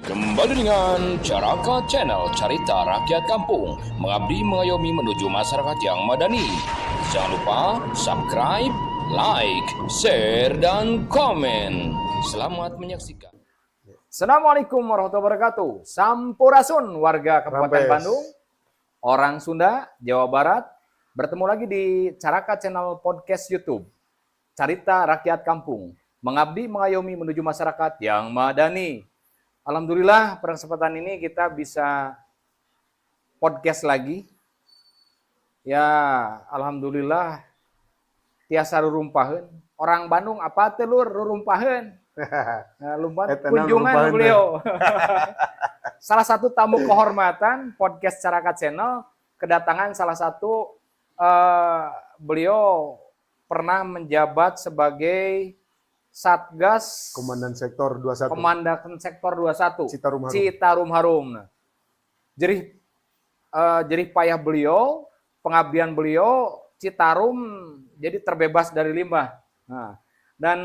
Kembali dengan Caraka Channel, Carita Rakyat Kampung, mengabdi mengayomi menuju masyarakat yang madani. Jangan lupa subscribe, like, share, dan komen. Selamat menyaksikan. Assalamualaikum warahmatullahi wabarakatuh. Sampurasun warga Kabupaten Bandung, orang Sunda, Jawa Barat. Bertemu lagi di Caraka Channel Podcast YouTube, Carita Rakyat Kampung, mengabdi mengayomi menuju masyarakat yang madani. Alhamdulillah pada kesempatan ini kita bisa podcast lagi. Ya, alhamdulillah tiasa rurumpaheun. Orang Bandung apa teh lur rurumpaheun? Nah, lumpat kunjungan beliau. Salah satu tamu kehormatan podcast Caraka Channel, kedatangan salah satu beliau pernah menjabat sebagai Satgas Komandan Sektor 21. Komandan Sektor 21. Citarum Harum. Citarum Harum. Nah, jerih payah beliau, pengabdian beliau, Citarum jadi terbebas dari limbah. Nah, dan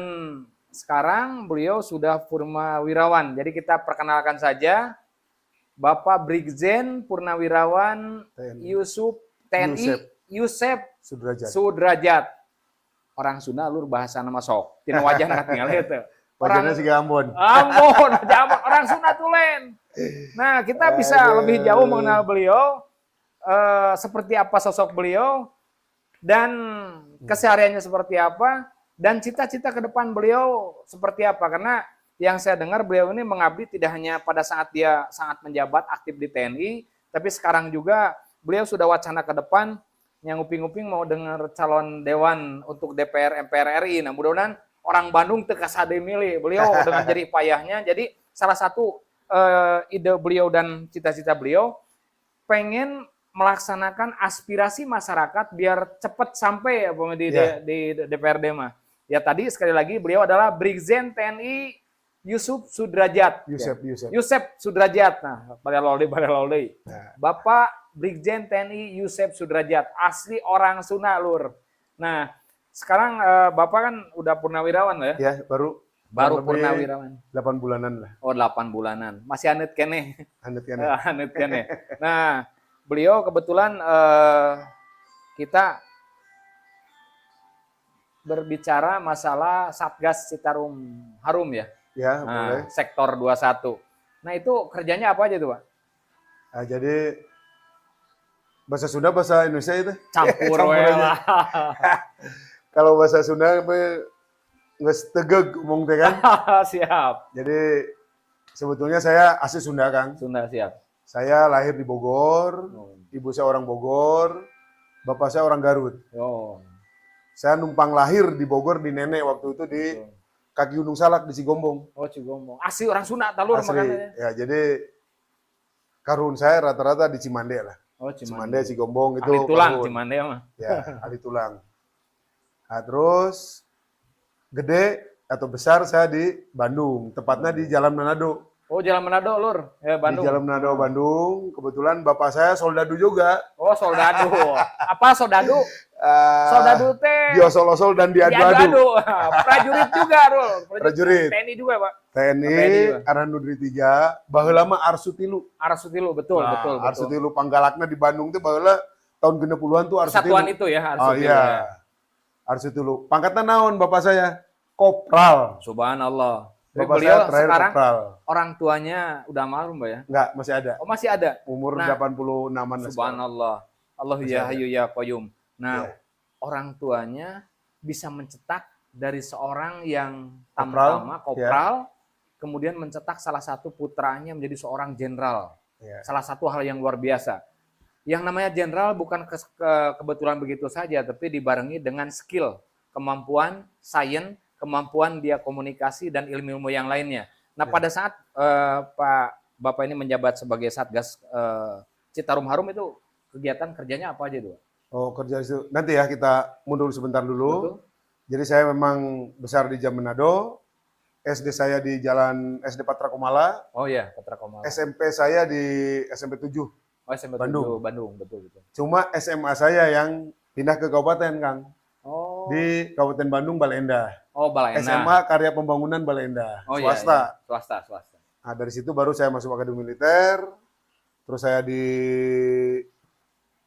sekarang beliau sudah purnawirawan. Jadi kita perkenalkan saja Bapak Brigjen Purnawirawan TNI Yusep Sudrajat. Orang Sunda lur bahasa nama sok. Tina wajah nak tinggal itu. Wajahnya sih Ambon. Ambon, orang Sunda tulen. Nah, kita bisa lebih jauh mengenal beliau, seperti apa sosok beliau, dan kesehariannya seperti apa, dan cita-cita ke depan beliau seperti apa. Karena yang saya dengar beliau ini mengabdi tidak hanya pada saat dia sangat menjabat aktif di TNI, tapi sekarang juga beliau sudah wacana ke depan, yang nguping-nguping mau dengar calon dewan untuk DPR MPR RI. Nah, mudah-mudahan orang Bandung teu kasade milih beliau dengan jerih payahnya. Jadi salah satu ide beliau dan cita-cita beliau pengen melaksanakan aspirasi masyarakat biar cepat sampai ya di DPRD mah. Ya tadi sekali lagi beliau adalah Brigjen TNI Yusep Sudrajat. Yusep Sudrajat. Nah, Balelolde. Nah. Bapak Brigjen TNI Yusep Sudrajat, asli orang Sunda lur. Nah, sekarang Bapak kan udah purnawirawan ya? Ya, baru purnawirawan. 8 bulanan lah. Oh, 8 bulanan. Masih anet keneh. Anet keneh. Nah, beliau kebetulan kita berbicara masalah Satgas Citarum Harum ya? Ya, nah, boleh. Sektor 21. Nah, itu kerjanya apa aja tuh, Pak? Nah, jadi bahasa Sunda, bahasa Indonesia itu? Campur lah. Kalau bahasa Sunda nggak tegeg ngomong teh kan? Siap. Jadi sebetulnya saya asli Sunda, Kang. Sunda, siap. Saya lahir di Bogor, ibu saya orang Bogor, bapak saya orang Garut. Oh. Saya numpang lahir di Bogor di nenek waktu itu di kaki Gunung Salak di Cigombong. Oh, Cigombong. Asli orang Sunda, talur makanya. Ya, jadi karun saya rata-rata di Cimande lah. Oh, Cimande, Cigombong itu. Ahli tulang karun. Cimande mah. Ya, ahli tulang. Nah, terus gede atau besar saya di Bandung, tepatnya di Jalan Manado. Oh, Jalan Manado, lur. Ya, Bandung. Di Jalan Manado, Bandung. Kebetulan bapak saya soldadu juga. Oh, soldadu. Apa soldadu? Soldadu teh. Diosol-osol dan diadu-adu. Prajurit juga, Rul. Prajurit. TNI juga, Pak. TNI, Arhanudri 3, baheula mah Arsutilu. Arsutilu, betul. Arsutilu panggalakna di Bandung tuh baheula tahun 60-an tuh Arsutilu. Satuan itu ya, Arsutilu. Oh iya. Ya. Arsutilu. Pangkatnya naon bapak saya? Kopral. Subhanallah. Bapak beliau saya sekarang kopral. Orang tuanya udah almarhum, Mbak ya? Enggak, masih ada. Oh, masih ada. Umur 86-an. Subhanallah. Allah ya hayyu ya qayyum. Nah, orang tuanya bisa mencetak dari seorang yang tamtama kopral, kemudian mencetak salah satu putranya menjadi seorang jenderal. Salah satu hal yang luar biasa. Yang namanya jenderal bukan kebetulan begitu saja, tapi dibarengi dengan skill, kemampuan, sains, kemampuan dia komunikasi dan ilmu-ilmu yang lainnya. Nah, pada saat Bapak ini menjabat sebagai Satgas Citarum Harum itu kegiatan kerjanya apa aja tuh? Oh, kerja itu nanti ya, kita mundur sebentar dulu. Betul. Jadi saya memang besar di Jalan Manado. SD saya di Jalan SD Patra Komala. Oh iya, Patra Komala. SMP saya di SMP 7. Oh, SMP 7 Bandung, betul. Cuma SMA saya yang pindah ke kabupaten, Kang. Oh. Di Kabupaten Bandung, Baleendah. Oh, Baleendah. SMA Karya Pembangunan Baleendah. Oh, swasta. Iya. Swasta. Nah, dari situ baru saya masuk akademi militer. Terus saya di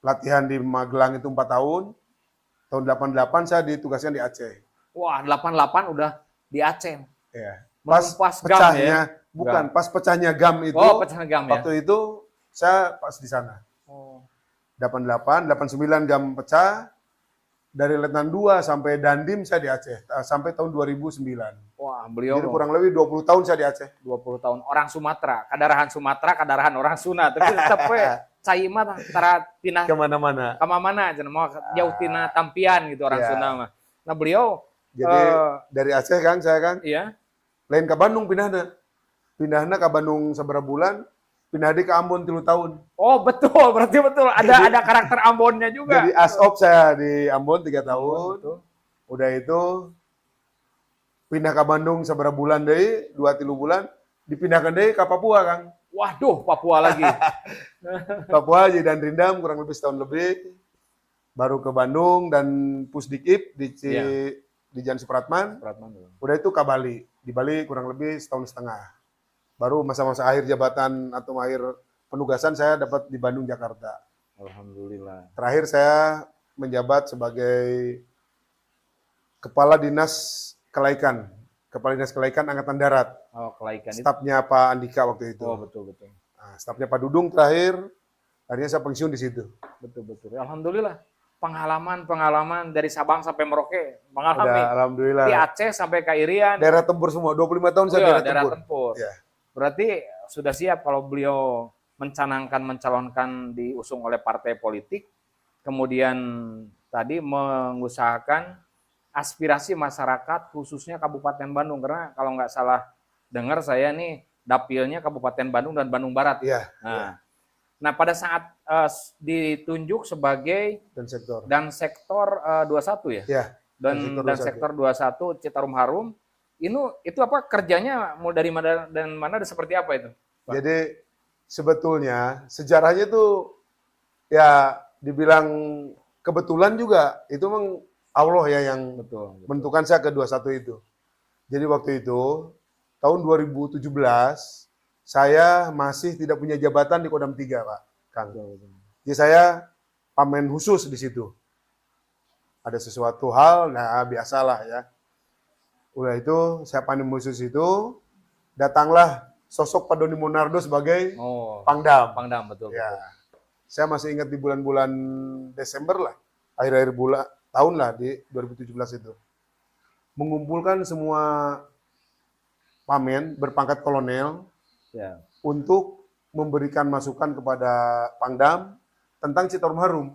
latihan di Magelang itu 4 tahun. Tahun 88 saya ditugaskan di Aceh. Wah, 88 udah di Aceh. Ya. Menumpas GAM pecahnya, ya? bukan, pas pecahnya GAM itu, Oh, pecah GAM ya? waktu itu saya pas di sana. Oh. 88, 89 GAM pecah, dari Letnan 2 sampai Dandim saya di Aceh, sampai tahun 2009. Wah, beliau Jadi kurang lebih 20 tahun saya di Aceh. 20 tahun. Orang Sumatera, kadarahan orang Sunda. Tapi tetap we, cai mah antara pindah Kemana-mana. kemana aja, mau jauh tina tampian gitu orang Iya. Sunda mah. Nah beliau, Jadi dari Aceh kan, saya kan, iya, lain ke Bandung pindahnya ke Bandung seberapa bulan, pindah ke Ambon 3 tahun. oh betul, berarti betul. Ada karakter Ambonnya juga. Jadi ASOP saya di Ambon 3 tahun. Betul. Udah itu pindah ke Bandung seberapa bulan deh, 2-3 bulan, dipindahkan deh ke Papua, Kang. Waduh, Papua lagi. Papua jadi dan Rindam kurang lebih setahun lebih. Baru ke Bandung dan Pusdikip Iya. di Jan Supratman. Supratman dulu. Udah itu ke Bali. Di Bali kurang lebih setahun setengah. Baru masa-masa akhir jabatan atau akhir penugasan saya dapat di Bandung, Jakarta. Alhamdulillah. Terakhir saya menjabat sebagai Kepala Dinas Kelaikan. Kepala Dinas Kelaikan Angkatan Darat. Oh, kelaikan itu. Stafnya Pak Andika waktu itu. Oh, betul. Nah, stafnya Pak Dudung terakhir. Akhirnya saya pensiun di situ. Betul. Alhamdulillah. Pengalaman dari Sabang sampai Merauke. Udah, Mengalami. alhamdulillah. Di Aceh sampai ke Irian. Daerah tempur semua. 25 tahun saya daerah tempur. Ya. Berarti sudah siap kalau beliau mencalonkan diusung oleh partai politik, kemudian tadi mengusahakan aspirasi masyarakat khususnya Kabupaten Bandung, karena kalau nggak salah dengar saya nih dapilnya Kabupaten Bandung dan Bandung Barat. Iya. Nah pada saat ditunjuk sebagai dan sektor 21 ya, ya. dan sektor 21 Citarum Harum, itu apa kerjanya mau dari mana dan mana seperti apa itu, Pak? Jadi sebetulnya sejarahnya tuh ya dibilang kebetulan juga itu memang Allah ya yang Betul. menentukan saya ke 21 itu. Jadi waktu itu tahun 2017 saya masih tidak punya jabatan di Kodam 3, Pak Kang. Jadi saya pamen khusus di situ. Ada sesuatu hal, nah biasalah ya. Udah itu saya panen khusus itu, datanglah sosok Pak Doni Monardo sebagai Pangdam. Pangdam, betul. Ya. Saya masih ingat di bulan-bulan Desember lah, akhir-akhir bulan tahun lah di 2017 itu. Mengumpulkan semua pamen berpangkat kolonel untuk memberikan masukan kepada Pangdam tentang Citarum Harum.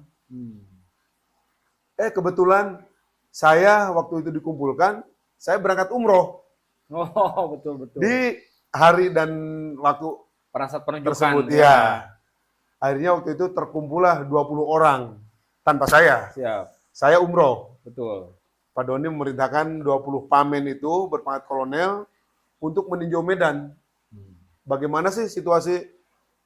Kebetulan saya waktu itu dikumpulkan, saya berangkat umroh. Oh, betul. Di hari dan waktu pada saat penunjukan tersebut, ya. Akhirnya waktu itu terkumpullah 20 orang tanpa saya. Siap. Saya umroh. Betul. Pak Doni memerintahkan 20 pamen itu berpangkat kolonel untuk meninjau medan. Bagaimana sih situasi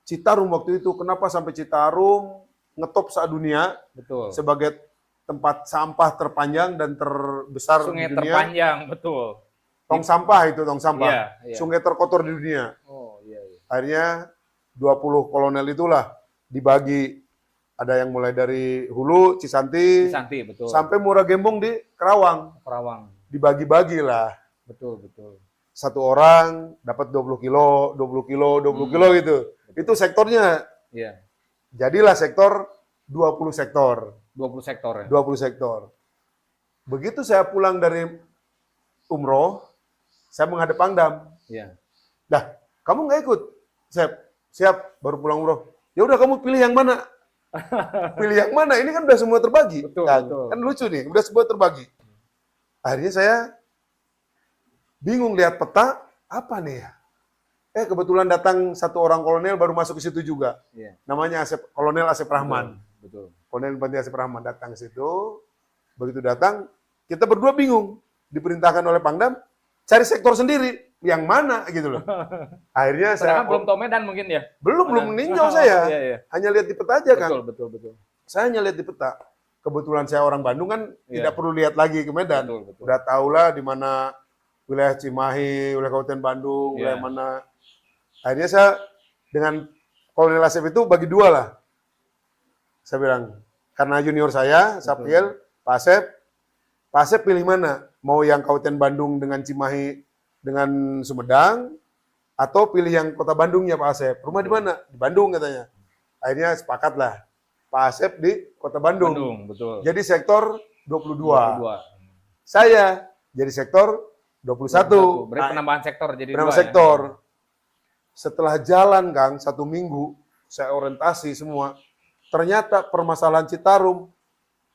Citarum waktu itu? Kenapa sampai Citarum ngetop se-dunia? Betul. Sebagai tempat sampah terpanjang dan terbesar Sungai di dunia. Terpanjang, betul. Tong sampah. Iya. Sungai terkotor di dunia. Oh, iya. Akhirnya 20 kolonel itulah dibagi. Ada yang mulai dari Hulu, Cisanti, betul. sampai Muara Gembong di Kerawang. Dibagi-bagi lah. Betul. Satu orang dapat 20 kilo gitu. Itu sektornya. Iya. Jadilah sektor 20 sektor. 20 sektor ya? 20 sektor. Begitu saya pulang dari umroh, saya menghadap Pangdam. Iya. Dah, kamu nggak ikut? Siap, baru pulang umroh. Ya udah kamu pilih yang mana? Pilih yang mana? Ini kan udah semua terbagi. Betul. Kan lucu nih, udah semua terbagi. Akhirnya saya bingung lihat peta, apa nih ya? Kebetulan datang satu orang kolonel baru masuk ke situ juga. Iya. Namanya Kolonel Asep Rahman. Betul. Kolonel Infanteri Asep Rahman datang ke situ. Begitu datang, kita berdua bingung. Diperintahkan oleh Pangdam, cari sektor sendiri. Yang mana gitu loh. Akhirnya saya belum tahu medan mungkin ya? Belum meninjau saya. Iya. Hanya lihat di peta aja kan. Betul. Saya hanya lihat di peta. Kebetulan saya orang Bandung kan tidak perlu lihat lagi ke Medan. Betul. Udah tahulah di mana wilayah Cimahi, wilayah Kabupaten Bandung, wilayah mana Akhirnya saya dengan Kolonel Asep itu bagi dua lah. Saya bilang, karena junior saya, Sapil, Pak Asep pilih mana? Mau yang Kabupaten Bandung dengan Cimahi dengan Sumedang, atau pilih yang Kota Bandungnya Pak Asep? Rumah di mana? Di Bandung katanya. Akhirnya sepakat lah. Pak Asep di Kota Bandung. Bandung, betul. Jadi sektor 22. 22. Saya jadi sektor 21. Berarti penambahan sektor jadi Penambah 2 sektor. ya. Setelah jalan, Kang, 1 minggu, saya orientasi semua. Ternyata permasalahan Citarum,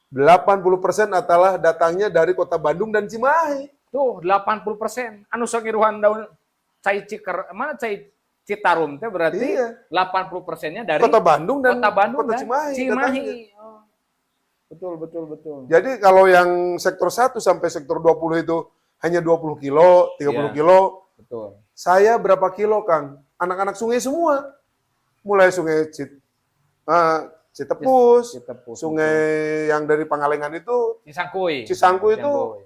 80% adalah datangnya dari Kota Bandung dan Cimahi. Tuh 80%. Anu sok ngiruhan daun cai ciker, mana cai Citarum teh berarti Iya. 80%-nya dari Kota Bandung dan Kota Bandung Kota dan Cimahi. datangnya. Cimahi. Oh. Betul. Jadi kalau yang sektor 1 sampai sektor 20 itu hanya 20 kilo, 30 Iya. kilo. Betul. Saya berapa kilo, Kang? Anak-anak sungai semua. Mulai sungai Citepus, Citepus, sungai yang dari Pangalengan itu, Cisangkuy. Cisangkuy itu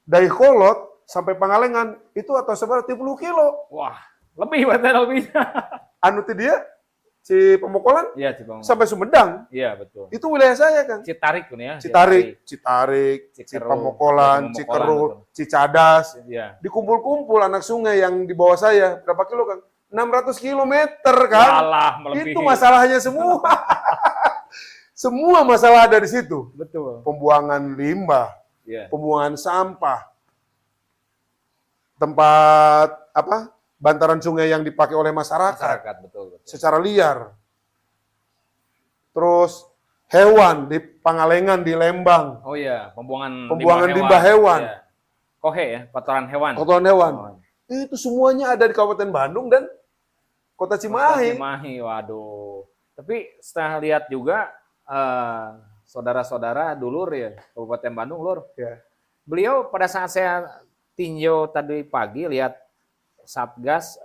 dari Kolot sampai Pangalengan itu atau seberapa 30 kilo. Wah, lebih lebih. Anu ti dia, si Pemokolan Iya, Cipang. sampai Sumedang. Iya, betul. Itu wilayah saya, Kang. Citarik kan ya. Citarik, Cikeruk, Cipamokolan, Cipamokolan, Cikeruk, betul. Cicadas. Iya. Dikumpul-kumpul anak sungai yang di bawah saya. Berapa kilo, Kang? 600 kilometer, Kang. Salah melebihi. Itu masalahnya semua. Semua masalah ada di situ. Betul. Pembuangan limbah, Iya. pembuangan sampah, tempat bantaran sungai yang dipakai oleh Masyarakat, betul. secara liar. Terus hewan di Pangalengan, di Lembang, Oh iya, pembuangan limbah hewan. Iya. Kohe ya, kotoran hewan. kotoran hewan. Oh. Itu semuanya ada di Kabupaten Bandung dan Kota Cimahi. Cimahi, waduh. Tapi setelah lihat juga saudara-saudara dulur ya, Kabupaten Bandung, Lur. Ya. Beliau pada saat saya tinjau tadi pagi lihat Satgas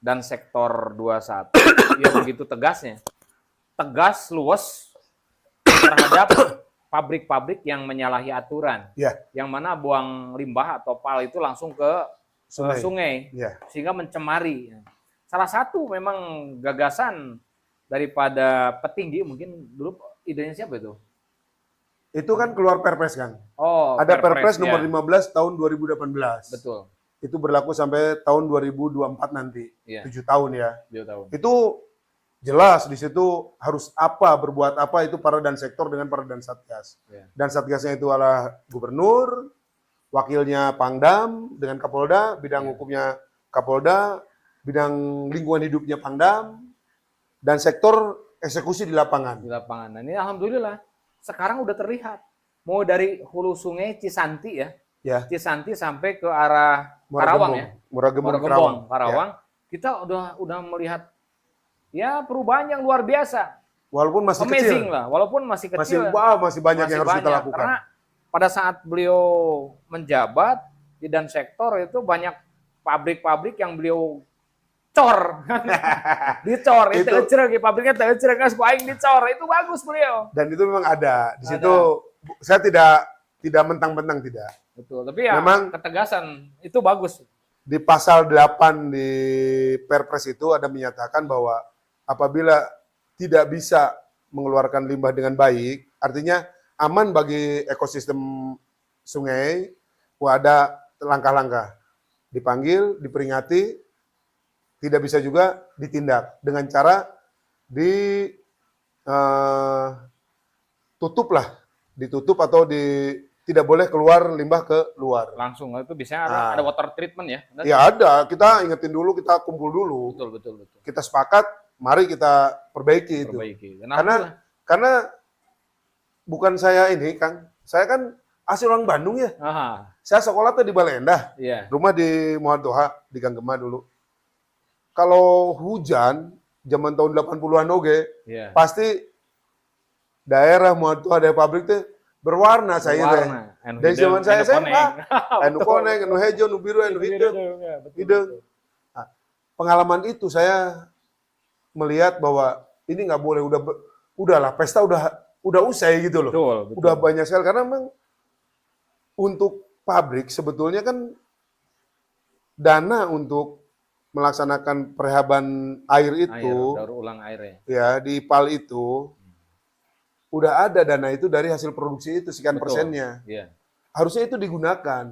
dan sektor 21 ya begitu tegasnya. Tegas, luwes terhadap pabrik-pabrik yang menyalahi aturan. Ya. Yang mana buang limbah atau pal itu langsung ke sungai. Ya. Sehingga mencemari. Salah satu memang gagasan daripada petinggi, mungkin dulu idenya siapa itu? Itu kan keluar Perpres, Kang. Oh, Ada Perpres ya. nomor 15 tahun 2018. Betul. Itu berlaku sampai tahun 2024 nanti. Iya. 7 tahun ya. 7 tahun. Itu jelas di situ harus berbuat apa itu para dan sektor dengan para dan satgas. Iya. Dan satgasnya itu adalah gubernur, wakilnya Pangdam dengan Kapolda, bidang hukumnya Kapolda, bidang lingkungan hidupnya Pangdam, dan sektor eksekusi di lapangan. Di lapangan. Nah, ini alhamdulillah sekarang udah terlihat. Mau dari hulu sungai Cisanti ya. Ya. Cisanti sampai ke arah Muara Karawang Gembong. ya. Muara Gembong, Karawang. Karawang. Kita udah melihat ya perubahan yang luar biasa. Walaupun masih Amazing kecil. lah, walaupun masih kecil. Masih banyak yang harus kita lakukan. Karena pada saat beliau menjabat di dan sektor itu banyak pabrik-pabrik yang beliau cor. Dicor, itu ecrek, pabriknya ecrek, kan aing dicor. Itu bagus beliau. Dan itu memang ada. Di situ saya tidak mentang-mentang tidak. Betul, tapi ya Memang ketegasan itu bagus. di pasal 8 di Perpres itu ada menyatakan bahwa apabila tidak bisa mengeluarkan limbah dengan baik, artinya aman bagi ekosistem sungai, ada langkah-langkah. Dipanggil, diperingati, tidak bisa juga ditindak dengan cara ditutup atau tidak boleh keluar limbah ke luar. Langsung itu biasanya ada water treatment ya. Ya ada, kita ingetin dulu, kita kumpul dulu. Betul. Kita sepakat, mari kita perbaiki itu. Karena bukan saya ini, Kang. Saya kan asli orang Bandung ya. Aha. Saya sekolah tuh di Balendah. Iya. Rumah di Muhammad Toha, di Gang Gema dulu. Kalau hujan, zaman tahun 80-an oge, pasti daerah Muhammad Toha, daerah pabrik tuh berwarna saya teh. Dari zaman saya SMA, anu koneng, anu hejo, anu biru, anu hidung. Nah, pengalaman itu saya melihat bahwa ini nggak boleh, udahlah pesta udah usai gitu loh. Betul. Udah banyak sekali karena memang untuk pabrik sebetulnya kan dana untuk melaksanakan perehaban air Air, itu, daur ulang airnya. ya di IPAL itu udah ada dana itu dari hasil produksi itu sekian Betul. persennya. Iya. Harusnya itu digunakan.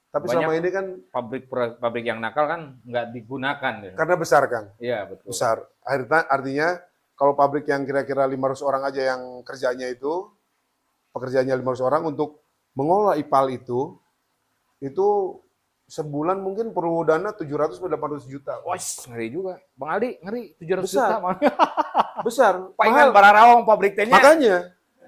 Tapi Banyak selama ini kan pabrik yang nakal kan nggak digunakan. Ya. karena besar Kang, Iya, betul. besar. Artinya kalau pabrik yang kira-kira 500 orang aja yang kerjanya itu, pekerjaannya 500 orang untuk mengolah IPAL itu sebulan mungkin perlu dana 700 sampai 800 juta. Wah, ngeri juga. Bang Aldi, ngeri 700 Besar. juta. Besar. Palingan Mahal. Bararawong pabrik tehnya. Makanya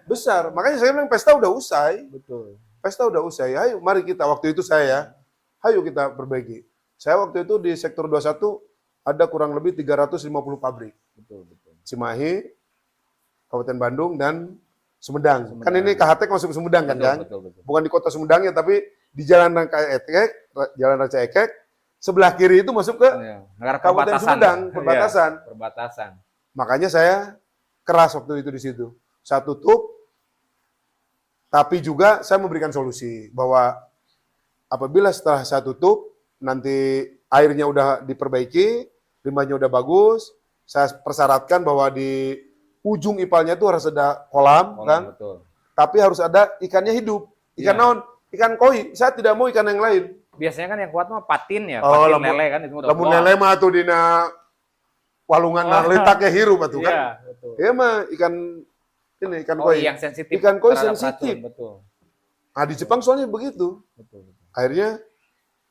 besar. Makanya saya bilang pesta udah usai. Betul. Pesta udah usai. Ayo mari kita waktu itu ayo kita perbaiki. Saya waktu itu di sektor 21 ada kurang lebih 350 pabrik. Betul, betul. Cimahi, Kabupaten Bandung dan Sumedang. Kan ini KHT masuk Sumedang kan, Kang? Betul, betul. Bukan di kota Sumedang ya, tapi di Jalan Ranca Ekek, sebelah kiri itu masuk ke Ya, negara Kabupaten perbatasan. Sumedang, Ya. perbatasan. Iya, perbatasan. Makanya saya keras waktu itu di situ. Saya tutup, tapi juga saya memberikan solusi bahwa apabila setelah saya tutup, nanti airnya udah diperbaiki, limbahnya udah bagus, saya persyaratkan bahwa di ujung ipalnya itu harus ada kolam, kan? Betul. Tapi harus ada ikannya hidup. Ikan Iya. naon? Ikan koi. Saya tidak mau ikan yang lain. Biasanya kan yang kuat mah patin ya, Oh, patin lamun- lele kan itu udah Lamun kuat. lele mah tuh dina walungan letaknya hirup atuh kan. Iya, betul. Iya mah ikan ikan Oh, koi. yang sensitif. Ikan koi terhadap sensitif. racun, betul. Nah, di Jepang soalnya begitu. Betul, betul. Akhirnya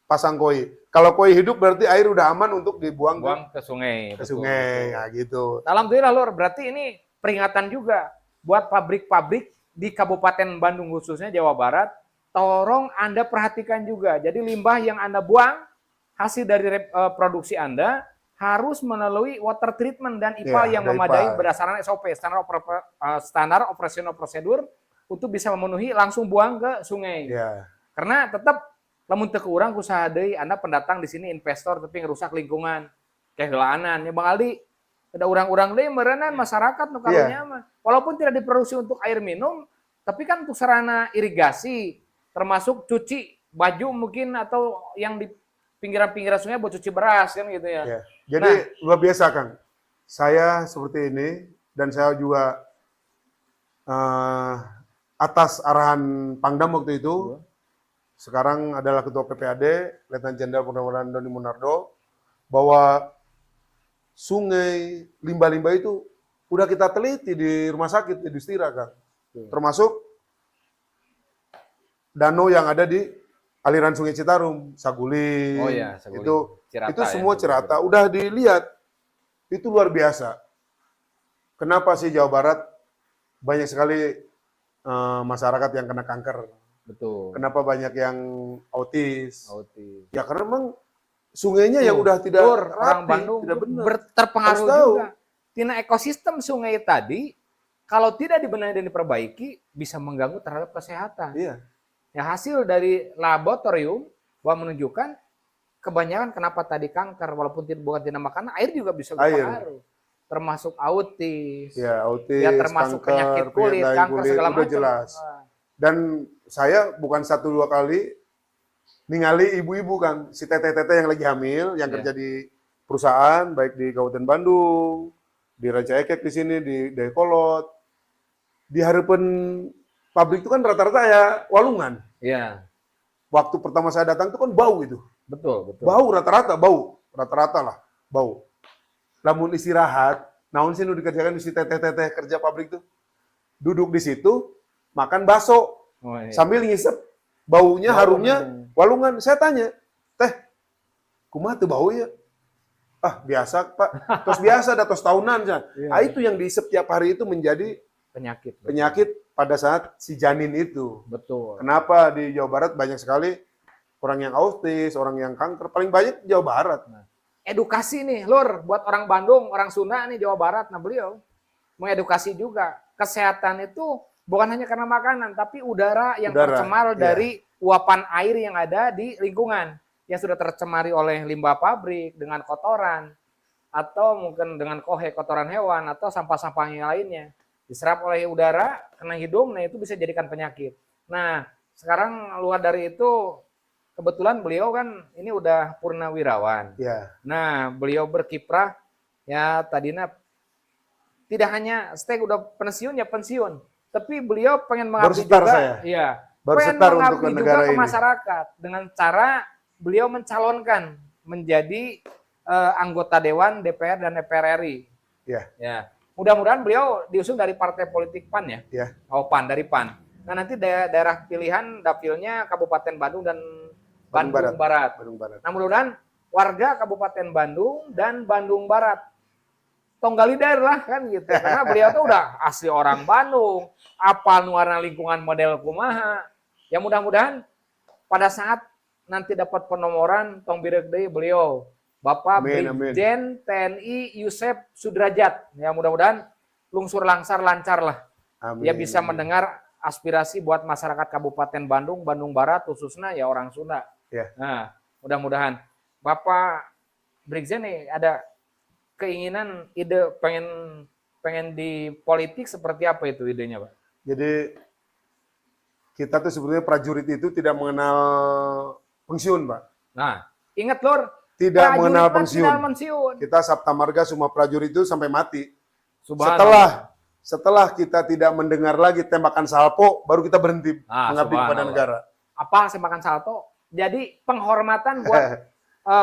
pasang koi. Kalau koi hidup berarti air udah aman untuk dibuang Buang ke sungai. ke betul, sungai. betul. Nah, gitu. Alhamdulillah Lur, berarti ini peringatan juga buat pabrik-pabrik di Kabupaten Bandung khususnya Jawa Barat. Tolong Anda perhatikan juga. Jadi limbah yang Anda buang hasil dari produksi Anda harus melalui water treatment dan IPAL Ya, yang ada memadai IPAL. berdasarkan SOP standar operasional prosedur untuk bisa memenuhi langsung buang ke sungai. Ya. Karena tetap lamun teu keurang usaha deui Anda pendatang di sini investor tapi ngerusak lingkungan. Kehelaanan ya Bang Aldi. Ada orang-orang deui meureunana masyarakat nu karunya mah. Walaupun tidak diproduksi untuk air minum, tapi kan untuk sarana irigasi termasuk cuci baju mungkin atau yang di pinggiran-pinggiran sungai buat cuci beras kan gitu ya. Ya. Jadi luar biasa Kang. Saya seperti ini dan saya juga atas arahan Pangdam waktu itu, sekarang adalah Ketua PPAD, Letnan Jenderal Purnawirawan Doni Monardo, bahwa sungai limbah-limbah itu udah kita teliti di rumah sakit di Dustira Kang. Termasuk danau yang ada di aliran Sungai Citarum, Saguling, Oh iya, Saguling. Cirata itu semua ya, Cirata, udah dilihat, itu luar biasa. Kenapa sih Jawa Barat banyak sekali masyarakat yang kena kanker? Betul. Kenapa banyak yang autis? Autis. Ya karena memang sungainya yang udah tidak Lur, orang rapi, Bandung tidak benar. terpengaruh Harus tahu. juga. Tina ekosistem sungai tadi kalau tidak dibenahi dan diperbaiki bisa mengganggu terhadap kesehatan. Iya. Ya, hasil dari laboratorium bahwa menunjukkan kebanyakan kenapa tadi kanker walaupun bukan tidak makanan air juga bisa berpengaruh. Termasuk autis. Ya, autis, Ya termasuk kanker, penyakit kulit, penyakit kanker kulit, segala udah macam. jelas. Dan saya bukan 1-2 kali ningali ibu-ibu Kang, si teteh-teteh yang lagi hamil, yang Iya. kerja di perusahaan, baik di Kabupaten Bandung, di Ranca Ekek di sini, di Dayakolot, di harapan pabrik itu kan rata-rata ya walungan. Iya, Waktu pertama saya datang itu kan bau itu. betul, betul. Bau rata-rata lah, bau. Lamun istirahat, naon sih nu dikerjakan di si teteh-teteh kerja pabrik tuh? Duduk di situ, makan bakso, Oh, iya. sambil ngisep baunya, Bau, harumnya walungan. Saya tanya, teh, kumaha tuh bau ya? Ah, biasa Pak, tos biasa, ada tos tahunan. Iya. Ah, itu yang diisep tiap hari itu menjadi Penyakit. penyakit pada saat si janin itu. Betul. Kenapa di Jawa Barat banyak sekali orang yang autis, orang yang kanker, paling banyak di Jawa Barat. Edukasi nih, Lur, buat orang Bandung, orang Sunda nih Jawa Barat. Nah, beliau mengedukasi juga. Kesehatan itu bukan hanya karena makanan, tapi udara yang Udara, tercemar iya. dari uapan air yang ada di lingkungan yang sudah tercemari oleh limbah pabrik dengan kotoran atau mungkin dengan kotoran hewan atau sampah-sampah yang lainnya. Diserap oleh udara, kena hidung, nah itu bisa jadikan penyakit. Nah, sekarang luar dari itu kebetulan beliau kan ini udah purnawirawan. Ya, Nah, beliau berkiprah ya tadinya tidak hanya stay udah pensiun ya pensiun, tapi beliau pengen mengabdi Baru setar juga, saya. iya, Baru pengen setar untuk mengabdi ke juga negara ke ini. masyarakat dengan cara beliau mencalonkan menjadi anggota Dewan DPR dan DPR RI. Ya, Ya, mudah-mudahan beliau diusung dari partai politik PAN ya. ya. Oh PAN dari PAN. Nah nanti daerah pilihan dapilnya Kabupaten Bandung dan Bandung Barat. Bandung Barat. Nah mudah-mudahan warga Kabupaten Bandung dan Bandung Barat tonggali daerah kan gitu. Karena beliau tuh udah asli orang Bandung, apal warna lingkungan model kumaha. Ya mudah-mudahan pada saat nanti dapat penomoran tong birek deui beliau Bapak Amin, amin. Brigjen TNI Yusef Sudrajat. Ya mudah-mudahan lungsur lancar lah. Amin. Dia bisa mendengar aspirasi buat masyarakat Kabupaten Bandung, Bandung Barat khususnya ya orang Sunda. Ya. Nah, mudah-mudahan Bapak Brigjen nih ada keinginan ide pengen di politik seperti apa itu idenya, Pak? Jadi kita tuh sebetulnya prajurit itu tidak mengenal pensiun, Pak. Nah, ingat Lur, Tidak prajurit mengenal mah pensiun. tidak pensiun. Kita Sabta Marga semua prajurit itu sampai mati. Subhanallah. Setelah kita tidak mendengar lagi tembakan salpo, baru kita berhenti mengabdi kepada subhanallah. negara. Apa tembakan salto? Jadi penghormatan buat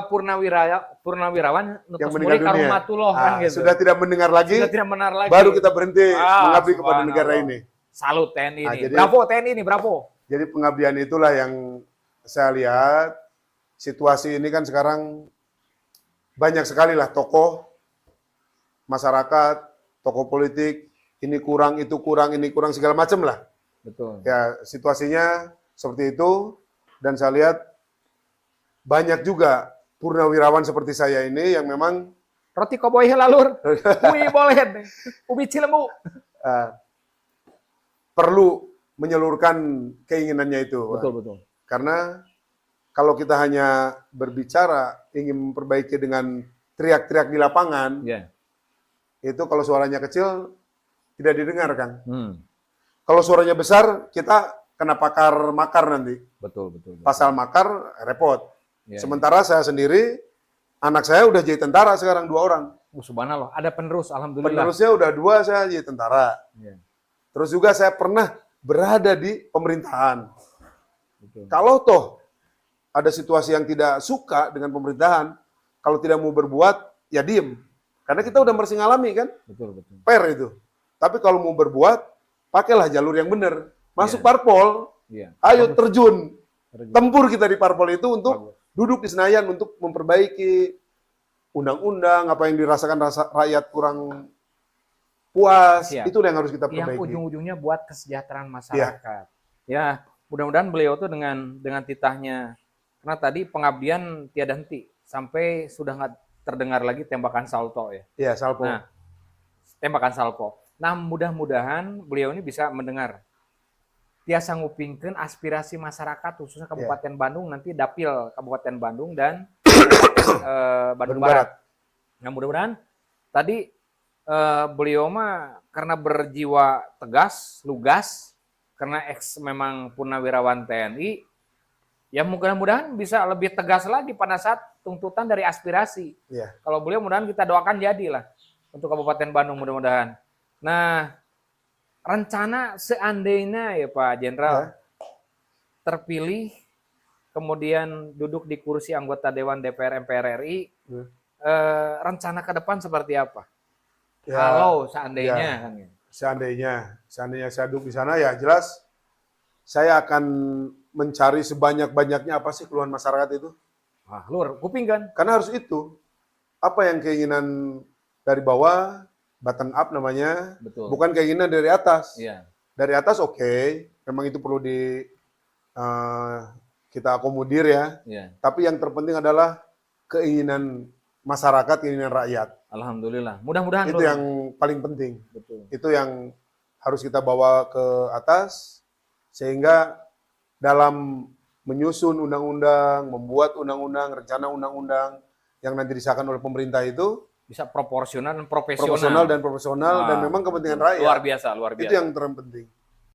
purnawirawan Yang nutus meninggal muli dunia. karumatullah kan gitu. Sudah tidak mendengar lagi, Sudah tidak benar lagi. baru kita berhenti mengabdi kepada subhanallah. negara ini. Salut TNI ini. jadi- Bravo TNI ini, bravo. Jadi pengabdian itulah yang saya lihat. Situasi ini kan sekarang banyak sekali lah tokoh masyarakat, tokoh politik, ini kurang, itu kurang, ini kurang, segala macam lah. Betul. Ya, situasinya seperti itu, dan saya lihat banyak juga purnawirawan seperti saya ini yang memang Roti koboy helalur. Ui boleh nih. Ubi cilembu. perlu menyalurkan keinginannya itu. Betul. Karena kalau kita hanya berbicara ingin memperbaiki dengan teriak-teriak di lapangan, Iya. itu kalau suaranya kecil tidak didengar kan. Hmm. Kalau suaranya besar kita kena makar nanti. Betul. Pasal makar repot. Iya, Sementara saya sendiri, anak saya udah jadi tentara sekarang 2 orang. Subhanallah, ada penerus alhamdulillah. Penerusnya udah 2 saya jadi tentara. Iya. Terus juga saya pernah berada di pemerintahan. Betul. Kalau toh ada situasi yang tidak suka dengan pemerintahan, kalau tidak mau berbuat, ya diem. Karena kita udah mesti ngalami kan, Betul. fair itu. Tapi kalau mau berbuat, pakailah jalur yang benar. Masuk Iya. parpol, Iya. ayo terjun. Bagus. Tempur kita di parpol itu untuk Bagus. duduk di Senayan untuk memperbaiki undang-undang, apa yang dirasakan rakyat kurang puas, Siap. itu yang harus kita Yang perbaiki. ujung-ujungnya buat kesejahteraan masyarakat. Ya, mudah-mudahan beliau tuh dengan titahnya, karena tadi pengabdian tiada henti sampai sudah nggak terdengar lagi tembakan salto ya. Iya, Salpo. Nah, tembakan salpo. Nah, mudah-mudahan beliau ini bisa mendengar. Tiasa ngupingkeun aspirasi masyarakat khususnya Kabupaten Bandung nanti dapil Kabupaten Bandung dan Bandung Barat. Nah, mudah-mudahan tadi beliau mah karena berjiwa tegas, lugas, karena memang purnawirawan TNI, ya mudah-mudahan bisa lebih tegas lagi pada saat tuntutan dari aspirasi. Iya. Kalau beliau mudah-mudahan kita doakan jadilah untuk Kabupaten Bandung mudah-mudahan. Nah, rencana seandainya ya Pak Jenderal terpilih, kemudian duduk di kursi anggota Dewan DPR MPR RI, rencana ke depan seperti apa? Ya, Kalau seandainya ya. kan gitu. Seandainya saya duduk di sana, ya jelas saya akan mencari sebanyak-banyaknya apa sih keluhan masyarakat itu. Wah, Lur, kuping kan? Karena harus itu. Apa yang keinginan dari bawah, button up namanya, Betul. bukan keinginan dari atas. Iya. Dari atas oke, memang itu perlu kita akomodir ya. Iya. Tapi yang terpenting adalah keinginan masyarakat, keinginan rakyat. Alhamdulillah. Mudah-mudahan Itu Lur. yang paling penting. Betul. Itu yang harus kita bawa ke atas, sehingga dalam menyusun undang-undang, membuat undang-undang, rencana undang-undang yang nanti disahkan oleh pemerintah itu Bisa proporsional dan proporsional dan profesional dan memang kepentingan rakyat. Luar biasa, luar biasa. Itu yang terpenting.